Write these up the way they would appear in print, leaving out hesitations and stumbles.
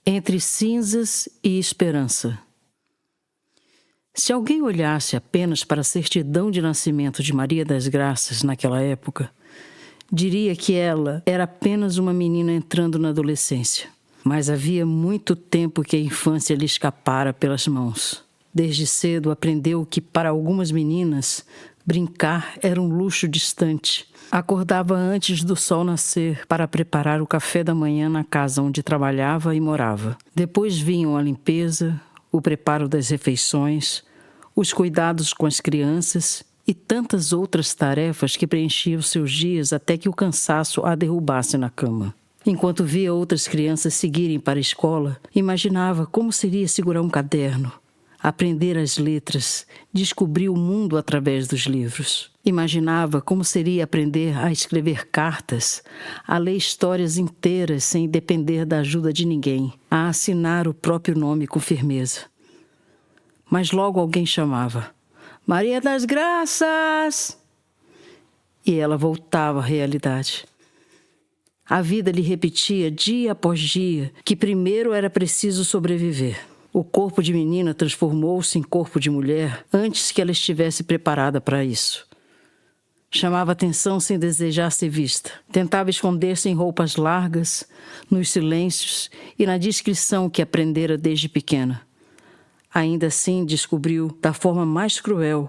Entre cinzas e esperança. Se alguém olhasse apenas para a certidão de nascimento de Maria das Graças naquela época, diria que ela era apenas uma menina entrando na adolescência. Mas havia muito tempo que a infância lhe escapara pelas mãos. Desde cedo aprendeu que, para algumas meninas, brincar era um luxo distante. Acordava antes do sol nascer para preparar o café da manhã na casa onde trabalhava e morava. Depois vinham a limpeza, o preparo das refeições, os cuidados com as crianças e tantas outras tarefas que preenchiam seus dias até que o cansaço a derrubasse na cama. Enquanto via outras crianças seguirem para a escola, imaginava como seria segurar um caderno, aprender as letras, descobrir o mundo através dos livros. Imaginava como seria aprender a escrever cartas, a ler histórias inteiras sem depender da ajuda de ninguém, a assinar o próprio nome com firmeza. Mas logo alguém chamava: Maria das Graças! E ela voltava à realidade. A vida lhe repetia dia após dia que primeiro era preciso sobreviver. O corpo de menina transformou-se em corpo de mulher antes que ela estivesse preparada para isso. Chamava atenção sem desejar ser vista. Tentava esconder-se em roupas largas, nos silêncios e na discrição que aprendera desde pequena. Ainda assim descobriu, da forma mais cruel,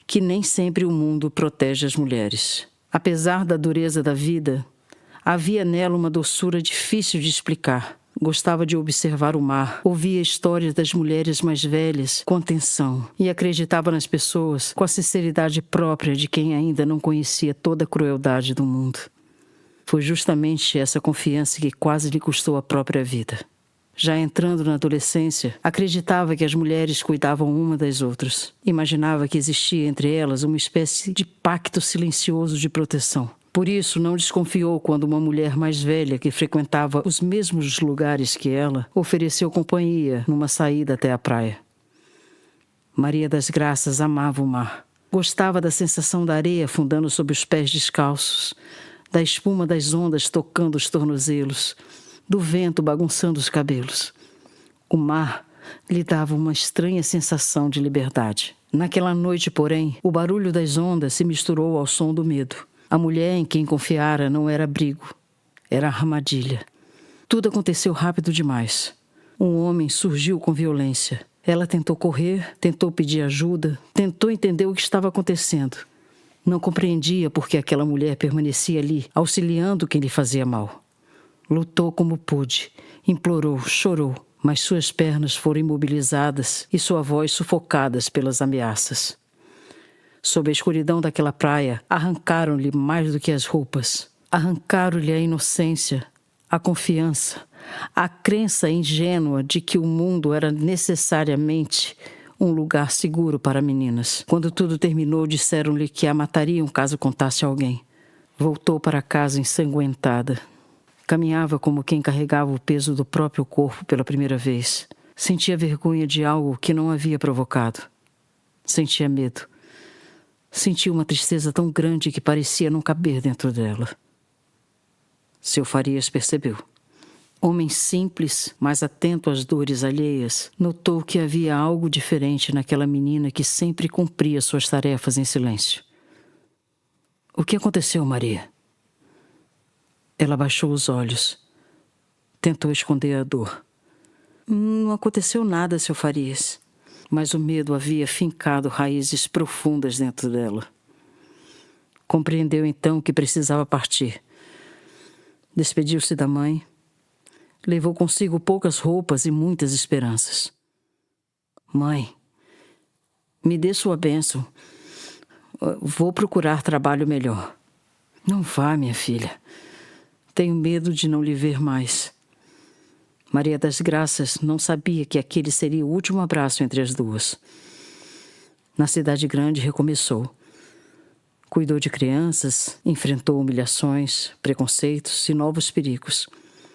que nem sempre o mundo protege as mulheres. Apesar da dureza da vida, havia nela uma doçura difícil de explicar. Gostava de observar o mar, ouvia histórias das mulheres mais velhas com atenção e acreditava nas pessoas com a sinceridade própria de quem ainda não conhecia toda a crueldade do mundo. Foi justamente essa confiança que quase lhe custou a própria vida. Já entrando na adolescência, acreditava que as mulheres cuidavam uma das outras. Imaginava que existia entre elas uma espécie de pacto silencioso de proteção. Por isso, não desconfiou quando uma mulher mais velha que frequentava os mesmos lugares que ela ofereceu companhia numa saída até a praia. Maria das Graças amava o mar. Gostava da sensação da areia afundando sob os pés descalços, da espuma das ondas tocando os tornozelos, do vento bagunçando os cabelos. O mar lhe dava uma estranha sensação de liberdade. Naquela noite, porém, o barulho das ondas se misturou ao som do medo. A mulher em quem confiara não era abrigo, era armadilha. Tudo aconteceu rápido demais. Um homem surgiu com violência. Ela tentou correr, tentou pedir ajuda, tentou entender o que estava acontecendo. Não compreendia por que aquela mulher permanecia ali, auxiliando quem lhe fazia mal. Lutou como pôde, implorou, chorou, mas suas pernas foram imobilizadas e sua voz sufocadas pelas ameaças. Sob a escuridão daquela praia, arrancaram-lhe mais do que as roupas. Arrancaram-lhe a inocência, a confiança, a crença ingênua de que o mundo era necessariamente um lugar seguro para meninas. Quando tudo terminou, disseram-lhe que a matariam caso contasse a alguém. Voltou para casa ensanguentada. Caminhava como quem carregava o peso do próprio corpo pela primeira vez. Sentia vergonha de algo que não havia provocado. Sentia medo. Sentia uma tristeza tão grande que parecia não caber dentro dela. Seu Farias percebeu. Homem simples, mas atento às dores alheias, notou que havia algo diferente naquela menina que sempre cumpria suas tarefas em silêncio. O que aconteceu, Maria? Ela baixou os olhos. Tentou esconder a dor. Não aconteceu nada, seu Farias. Mas o medo havia fincado raízes profundas dentro dela. Compreendeu então que precisava partir. Despediu-se da mãe. Levou consigo poucas roupas e muitas esperanças. Mãe, me dê sua bênção. Vou procurar trabalho melhor. Não vá, minha filha. Tenho medo de não lhe ver mais. Maria das Graças não sabia que aquele seria o último abraço entre as duas. Na cidade grande recomeçou. Cuidou de crianças, enfrentou humilhações, preconceitos e novos perigos.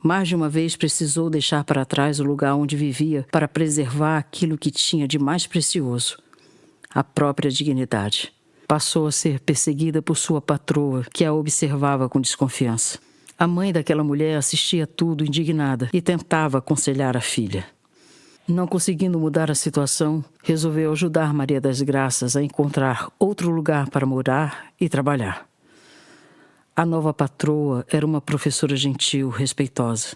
Mais de uma vez precisou deixar para trás o lugar onde vivia para preservar aquilo que tinha de mais precioso, a própria dignidade. Passou a ser perseguida por sua patroa, que a observava com desconfiança. A mãe daquela mulher assistia tudo indignada e tentava aconselhar a filha. Não conseguindo mudar a situação, resolveu ajudar Maria das Graças a encontrar outro lugar para morar e trabalhar. A nova patroa era uma professora gentil, respeitosa.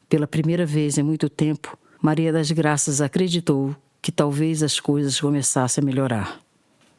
Pela primeira vez em muito tempo, Maria das Graças acreditou que talvez as coisas começassem a melhorar.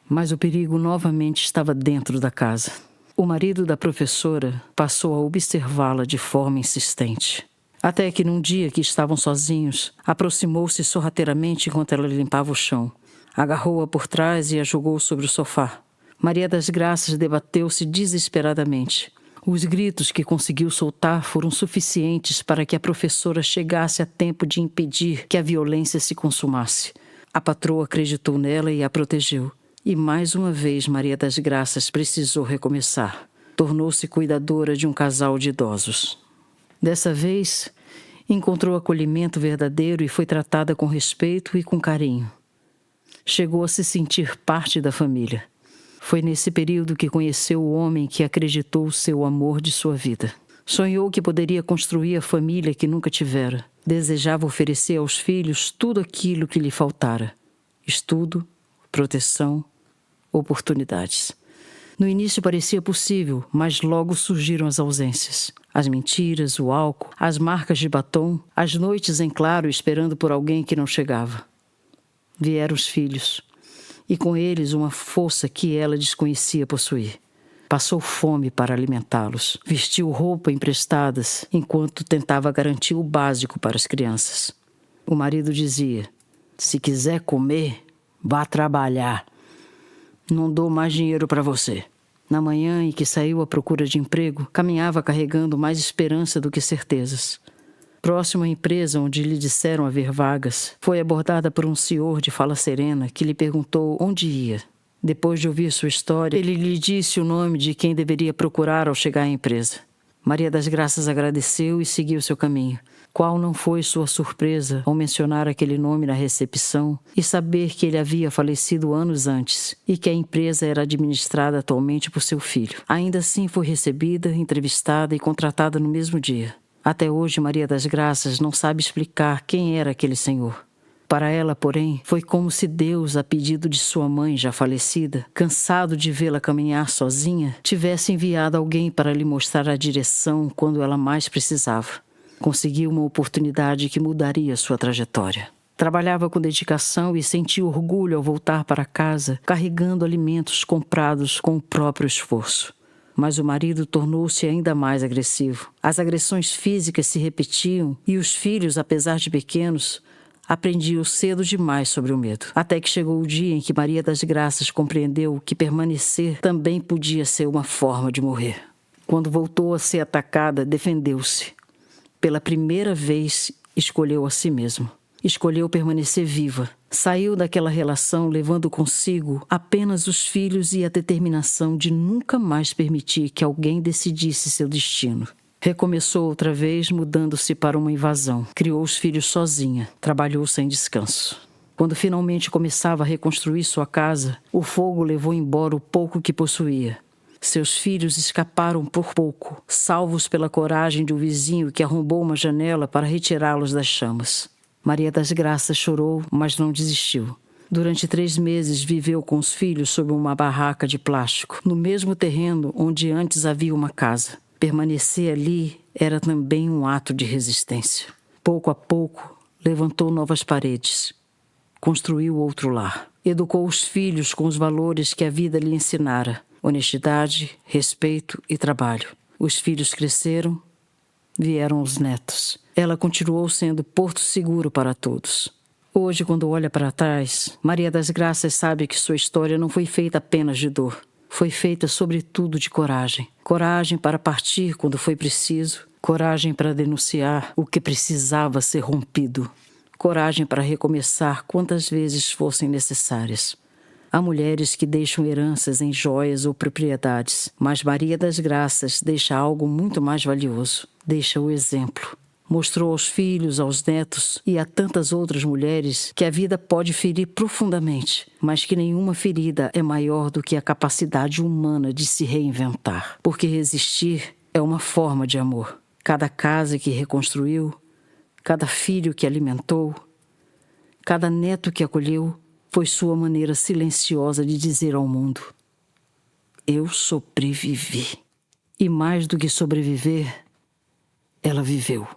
Mas o perigo novamente estava dentro da casa. O marido da professora passou a observá-la de forma insistente. Até que num dia que estavam sozinhos, aproximou-se sorrateiramente enquanto ela limpava o chão. Agarrou-a por trás e a jogou sobre o sofá. Maria das Graças debateu-se desesperadamente. Os gritos que conseguiu soltar foram suficientes para que a professora chegasse a tempo de impedir que a violência se consumasse. A patroa acreditou nela e a protegeu. E mais uma vez Maria das Graças precisou recomeçar. Tornou-se cuidadora de um casal de idosos. Dessa vez, encontrou acolhimento verdadeiro e foi tratada com respeito e com carinho. Chegou a se sentir parte da família. Foi nesse período que conheceu o homem que acreditou ser o amor de sua vida. Sonhou que poderia construir a família que nunca tivera. Desejava oferecer aos filhos tudo aquilo que lhe faltara: estudo, proteção, oportunidades. No início parecia possível, mas logo surgiram as ausências. As mentiras, o álcool, as marcas de batom, as noites em claro esperando por alguém que não chegava. Vieram os filhos, e com eles uma força que ela desconhecia possuir. Passou fome para alimentá-los, vestiu roupa emprestadas, enquanto tentava garantir o básico para as crianças. O marido dizia: "Se quiser comer, vá trabalhar. Não dou mais dinheiro para você." Na manhã em que saiu à procura de emprego, caminhava carregando mais esperança do que certezas. Próximo à empresa onde lhe disseram haver vagas, foi abordada por um senhor de fala serena que lhe perguntou onde ia. Depois de ouvir sua história, ele lhe disse o nome de quem deveria procurar ao chegar à empresa. Maria das Graças agradeceu e seguiu seu caminho. Qual não foi sua surpresa ao mencionar aquele nome na recepção e saber que ele havia falecido anos antes e que a empresa era administrada atualmente por seu filho. Ainda assim foi recebida, entrevistada e contratada no mesmo dia. Até hoje Maria das Graças não sabe explicar quem era aquele senhor. Para ela, porém, foi como se Deus, a pedido de sua mãe já falecida, cansado de vê-la caminhar sozinha, tivesse enviado alguém para lhe mostrar a direção quando ela mais precisava. Conseguiu uma oportunidade que mudaria sua trajetória. Trabalhava com dedicação e sentia orgulho ao voltar para casa, carregando alimentos comprados com o próprio esforço. Mas o marido tornou-se ainda mais agressivo. As agressões físicas se repetiam e os filhos, apesar de pequenos, aprendiam cedo demais sobre o medo. Até que chegou o dia em que Maria das Graças compreendeu que permanecer também podia ser uma forma de morrer. Quando voltou a ser atacada, defendeu-se. Pela primeira vez, escolheu a si mesma. Escolheu permanecer viva. Saiu daquela relação levando consigo apenas os filhos e a determinação de nunca mais permitir que alguém decidisse seu destino. Recomeçou outra vez, mudando-se para uma invasão. Criou os filhos sozinha. Trabalhou sem descanso. Quando finalmente começava a reconstruir sua casa, o fogo levou embora o pouco que possuía. Seus filhos escaparam por pouco, salvos pela coragem de um vizinho que arrombou uma janela para retirá-los das chamas. Maria das Graças chorou, mas não desistiu. Durante 3 meses viveu com os filhos sob uma barraca de plástico, no mesmo terreno onde antes havia uma casa. Permanecer ali era também um ato de resistência. Pouco a pouco, levantou novas paredes. Construiu outro lar. Educou os filhos com os valores que a vida lhe ensinara: honestidade, respeito e trabalho. Os filhos cresceram, vieram os netos. Ela continuou sendo porto seguro para todos. Hoje, quando olha para trás, Maria das Graças sabe que sua história não foi feita apenas de dor. Foi feita, sobretudo, de coragem. Coragem para partir quando foi preciso. Coragem para denunciar o que precisava ser rompido. Coragem para recomeçar quantas vezes fossem necessárias. Há mulheres que deixam heranças em joias ou propriedades, mas Maria das Graças deixa algo muito mais valioso. Deixa o exemplo. Mostrou aos filhos, aos netos e a tantas outras mulheres que a vida pode ferir profundamente, mas que nenhuma ferida é maior do que a capacidade humana de se reinventar. Porque resistir é uma forma de amor. Cada casa que reconstruiu, cada filho que alimentou, cada neto que acolheu, foi sua maneira silenciosa de dizer ao mundo: eu sobrevivi. E mais do que sobreviver, ela viveu.